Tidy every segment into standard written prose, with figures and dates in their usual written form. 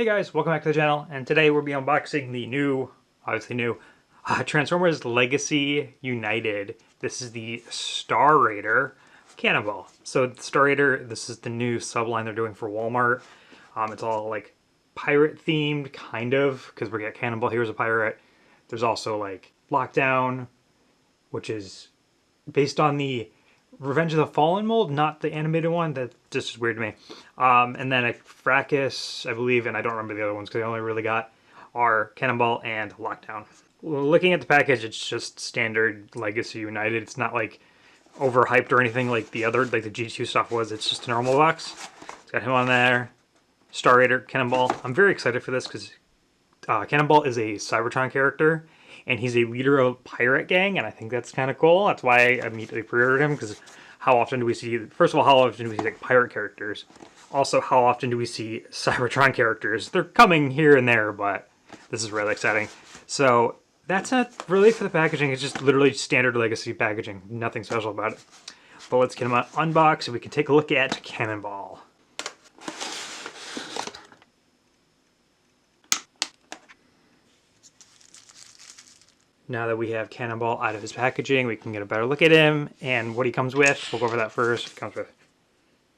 Hey guys, welcome back to the channel, and today we'll be unboxing the obviously new, Transformers Legacy United. This is the Star Raider Cannonball. So the Star Raider, this is the new subline they're doing for Walmart. It's all like pirate themed, kind of, because we got Cannonball here as a pirate. There's also like Lockdown, which is based on the Revenge of the Fallen mold, not the animated one. That just is weird to me. And then a Fracas, I believe, and I don't remember the other ones because I only really got are Cannonball and Lockdown. Looking at the package, it's just standard Legacy United. It's not like overhyped or anything like the other, like the G2 stuff was. It's just a normal box. It's got him on there. Star Raider, Cannonball. I'm very excited for this because Cannonball is a Cybertron character, and he's a leader of a pirate gang, and I think that's kind of cool. That's why I immediately pre-ordered him, because how often do we see, first of all, how often do we see like pirate characters? Also, how often do we see Cybertron characters? They're coming here and there, but this is really exciting. So that's not really for the packaging. It's just literally standard Legacy packaging. Nothing special about it. But let's get him unboxed so we can take a look at Cannonball. Now that we have Cannonball out of his packaging, we can get a better look at him and what he comes with. We'll go over that first. He comes with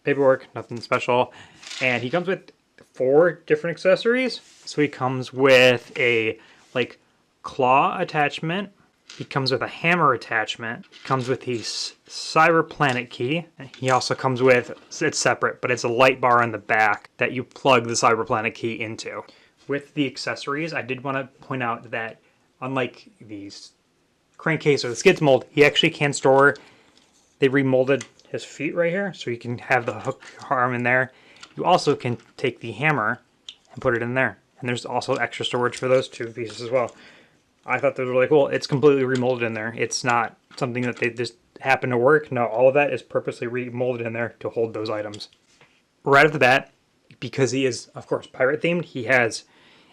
paperwork, nothing special. And he comes with 4 different accessories. So he comes with a like claw attachment. He comes with a hammer attachment. He comes with the Cyber Planet key. And he also comes with, it's separate, but it's a light bar on the back that you plug the Cyber Planet key into. With the accessories, I did want to point out that unlike these crankcase or the skids mold, he actually can store, they remolded his feet right here, so you can have the hook arm in there. You also can take the hammer and put it in there. And there's also extra storage for those 2 pieces as well. I thought that was really cool. It's completely remolded in there. It's not something that they just happen to work. No, all of that is purposely remolded in there to hold those items. Right off the bat, because he is, of course, pirate themed, he has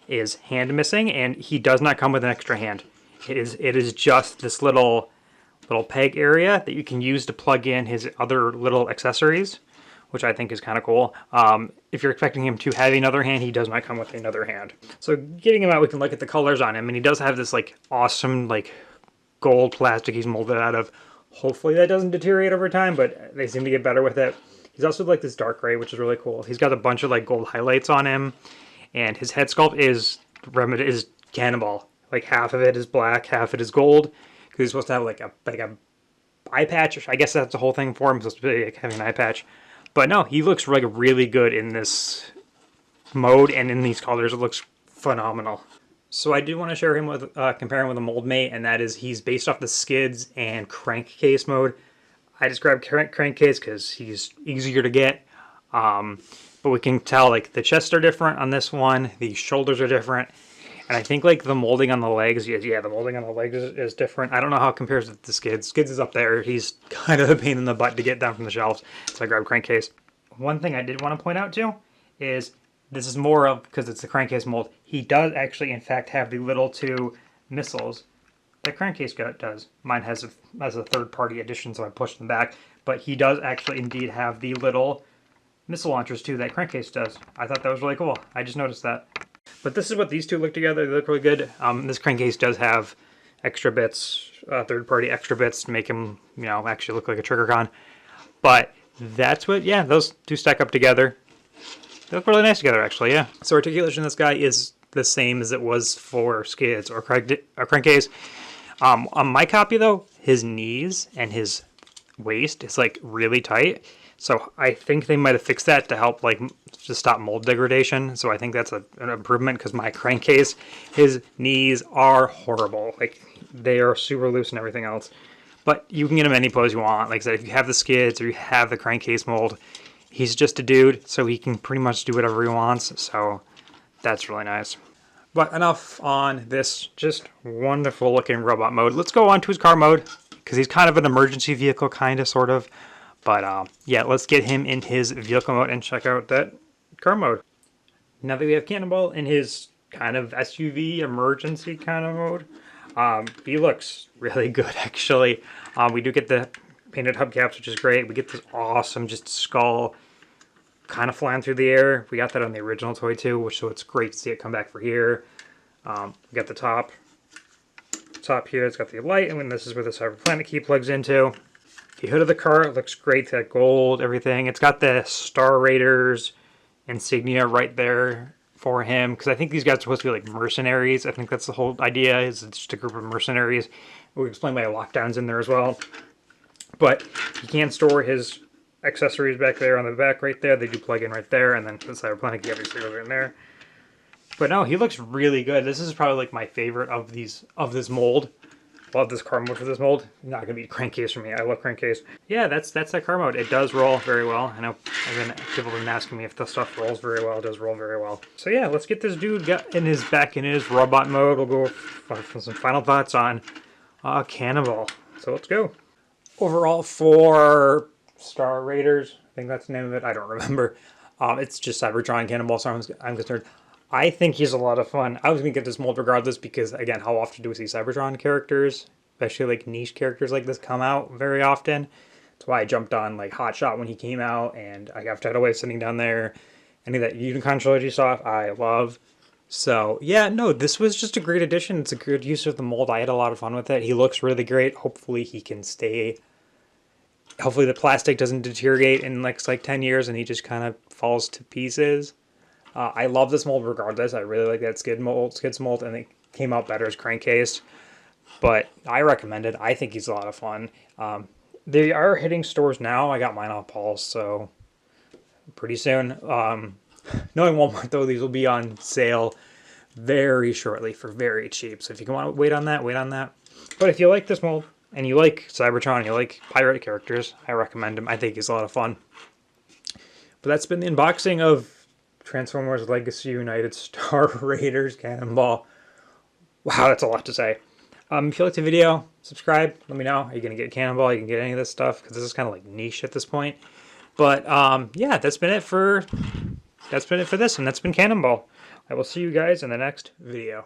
his hand missing, and he does not come with an extra hand. It is just this little peg area that you can use to plug in his other little accessories, which I think is kind of cool. If you're expecting him to have another hand, he does not come with another hand. So getting him out, we can look at the colors on him, and he does have this like awesome like gold plastic he's molded out of. Hopefully that doesn't deteriorate over time, but they seem to get better with it. He's also like this dark gray, which is really cool. He's got a bunch of like gold highlights on him. And his head sculpt is Cannonball. Like half of it is black, half of it is gold. Because he's supposed to have like a eye patch. I guess that's the whole thing for him. He's supposed to be like having an eye patch. But no, he looks like really good in this mode and in these colors. It looks phenomenal. So I do want to share him with compare him with a mold mate, and that is he's based off the skids and crankcase mode. I just grabbed crankcase because he's easier to get. But we can tell like the chests are different on this one, the shoulders are different, and I think like the molding on the legs, yeah, the molding on the legs is different. I don't know how it compares with the skids. Skids is up there. He's kind of a pain in the butt to get down from the shelves, so I grabbed crankcase. One thing I did want to point out too is this is more of, because it's the crankcase mold, he does actually in fact have the little 2 missiles that crankcase does. Mine has a third-party edition, so I pushed them back, but he does actually indeed have the little missile launchers too that crankcase does. I thought that was really cool. I just noticed that. But this is what these 2 look together. They look really good. This crankcase does have extra bits, third-party extra bits to make him, you know, actually look like a trigger gun. But that's what, yeah, those 2 stack up together. They look really nice together, actually, yeah. So articulation of this guy is the same as it was for skids or crankcase. On my copy, though, his knees and his waist is like really tight. So I think they might have fixed that to help like just stop mold degradation. So I think that's an improvement, because my crankcase, his knees are horrible. Like they are super loose and everything else. But you can get him any pose you want. Like I said, if you have the skids or you have the crankcase mold, he's just a dude, so he can pretty much do whatever he wants. So that's really nice. But enough on this just wonderful looking robot mode. Let's go on to his car mode, because he's kind of an emergency vehicle, kind of, sort of. But yeah, let's get him in his vehicle mode and check out that car mode. Now that we have Cannonball in his kind of SUV emergency kind of mode, he looks really good, actually. We do get the painted hubcaps, which is great. We get this awesome just skull kind of flying through the air. We got that on the original toy too, which so it's great to see it come back for here. We got the top here. It's got the light, and then this is where the Cyber Planet key plugs into. The hood of the car looks great. That gold, everything. It's got the Star Raiders insignia right there for him, because I think these guys are supposed to be like mercenaries. I think that's the whole idea, is it's just a group of mercenaries. We explain why lockdown's in there as well. But he can store his accessories back there on the back right there. They do plug in right there, and then the Cyber Planet key obviously goes in there. But no, he looks really good. This is probably like my favorite of this mold. Love this car mode for this mold. Not gonna be a crankcase for me. I love crankcase. Yeah, that's that car mode. It does roll very well. I know people have been asking me if the stuff rolls very well. It does roll very well. So yeah, let's get this dude back in his robot mode. We'll go for some final thoughts on Cannonball. So let's go. Overall, for Star Raiders, I think that's the name of it. I don't remember. It's just Cybertron Cannonball, so I'm concerned. I think he's a lot of fun. I was going to get this mold regardless because, again, how often do we see Cybertron characters, especially like niche characters like this, come out very often? That's why I jumped on like Hot Shot when he came out, and I got Tidal Wave sitting down there. Any of that Unicron trilogy stuff I love. So, yeah, no, this was just a great addition. It's a good use of the mold. I had a lot of fun with it. He looks really great. Hopefully he can stay. Hopefully the plastic doesn't deteriorate in like 10 years and he just kind of falls to pieces. I love this mold regardless. I really like that Skids mold, and it came out better as crankcase. But I recommend it. I think he's a lot of fun. They are hitting stores now. I got mine off Paul's, so pretty soon. Knowing Walmart, though, these will be on sale very shortly for very cheap. So if you can want to wait on that, wait on that. But if you like this mold, and you like Cybertron, and you like pirate characters, I recommend him. I think he's a lot of fun. But that's been the unboxing of Transformers Legacy United Star Raiders Cannonball. Wow, that's a lot to say. If you liked the video, subscribe. Let me know. Are you going to get Cannonball? You can get any of this stuff, because this is kind of like niche at this point. But yeah, that's been it for this, and that's been Cannonball. I will see you guys in the next video.